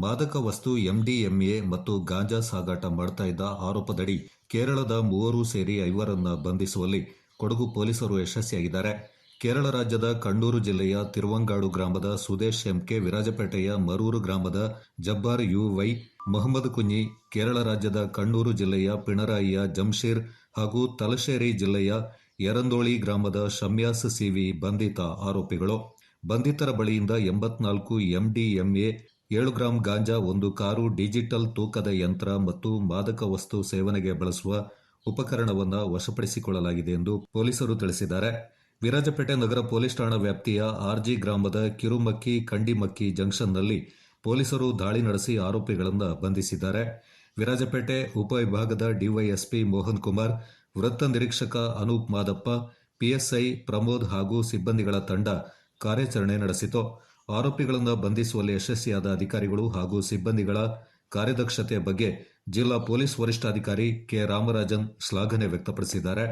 ಮಾದಕ ವಸ್ತು ಎಂಡಿಎಂಎ ಮತ್ತು ಗಾಂಜಾ ಸಾಗಾಟ ಮಾಡ್ತಾ ಇದ್ದ ಆರೋಪದಡಿ ಕೇರಳದ ಮೂವರು ಸೇರಿ 5ರನ್ನ ಬಂಧಿಸುವಲ್ಲಿ ಕೊಡಗು ಪೊಲೀಸರು ಯಶಸ್ವಿಯಾಗಿದ್ದಾರೆ. ಕೇರಳ ರಾಜ್ಯದ ಕಣ್ಣೂರು ಜಿಲ್ಲೆಯ ತಿರುವಂಗಾಡು ಗ್ರಾಮದ ಸುದೇಶ್ ಎಂಕೆ, ವಿರಾಜಪೇಟೆಯ ಮರೂರು ಗ್ರಾಮದ ಜಬ್ಬಾರ್ ಯುವೈ, ಮೊಹಮ್ಮದ್ ಕುಂಜಿ, ಕೇರಳ ರಾಜ್ಯದ ಕಣ್ಣೂರು ಜಿಲ್ಲೆಯ ಪಿಣರಾಯಿಯ ಜಮ್ಶೀರ್ ಹಾಗೂ ತಲಶೇರಿ ಜಿಲ್ಲೆಯ ಯರಂದೋಳಿ ಗ್ರಾಮದ ಶಮ್ಯಾಸ್ ಸಿವಿ ಬಂಧಿತ ಆರೋಪಿಗಳು. ಬಂಧಿತರ ಬಳಿಯಿಂದ 84 ಎಂಡಿಎಂಎ, 7 ಗ್ರಾಂ ಗಾಂಜಾ, 1 ಕಾರು, ಡಿಜಿಟಲ್ ತೂಕದ ಯಂತ್ರ ಮತ್ತು ಮಾದಕ ವಸ್ತು ಸೇವನೆಗೆ ಬಳಸುವ ಉಪಕರಣವನ್ನು ವಶಪಡಿಸಿಕೊಳ್ಳಲಾಗಿದೆ ಎಂದು ಪೊಲೀಸರು ತಿಳಿಸಿದ್ದಾರೆ. ವಿರಾಜಪೇಟೆ ನಗರ ಪೊಲೀಸ್ ಠಾಣಾ ವ್ಯಾಪ್ತಿಯ ಆರ್ಜಿ ಗ್ರಾಮದ ಕಿರುಮಕ್ಕಿ ಕಂಡಿಮಕ್ಕಿ ಜಂಕ್ಷನ್ನಲ್ಲಿ ಪೊಲೀಸರು ದಾಳಿ ನಡೆಸಿ ಆರೋಪಿಗಳನ್ನು ಬಂಧಿಸಿದ್ದಾರೆ. ವಿರಾಜಪೇಟೆ ಉಪವಿಭಾಗದ ಡಿವೈಎಸ್ಪಿ ಮೋಹನ್ ಕುಮಾರ್, ವೃತ್ತ ನಿರೀಕ್ಷಕ ಅನೂಪ್ ಮಾದಪ್ಪ, ಪಿಎಸ್ಐ ಪ್ರಮೋದ್ ಹಾಗೂ ಸಿಬ್ಬಂದಿಗಳ ತಂಡ ಕಾರ್ಯಾಚರಣೆ ನಡೆಸಿತು. ಆರೋಪಿಗಳನ್ನು ಬಂಧಿಸುವಲ್ಲಿ ಯಶಸ್ವಿಯಾದ ಅಧಿಕಾರಿಗಳು ಹಾಗೂ ಸಿಬ್ಬಂದಿಗಳ ಕಾರ್ಯದಕ್ಷತೆಯ ಬಗ್ಗೆ ಜಿಲ್ಲಾ ಪೊಲೀಸ್ ವರಿಷ್ಠಾಧಿಕಾರಿ ಕೆ ರಾಮರಾಜನ್ ಶ್ಲಾಘನೆ ವ್ಯಕ್ತಪಡಿಸಿದ್ದಾರೆ.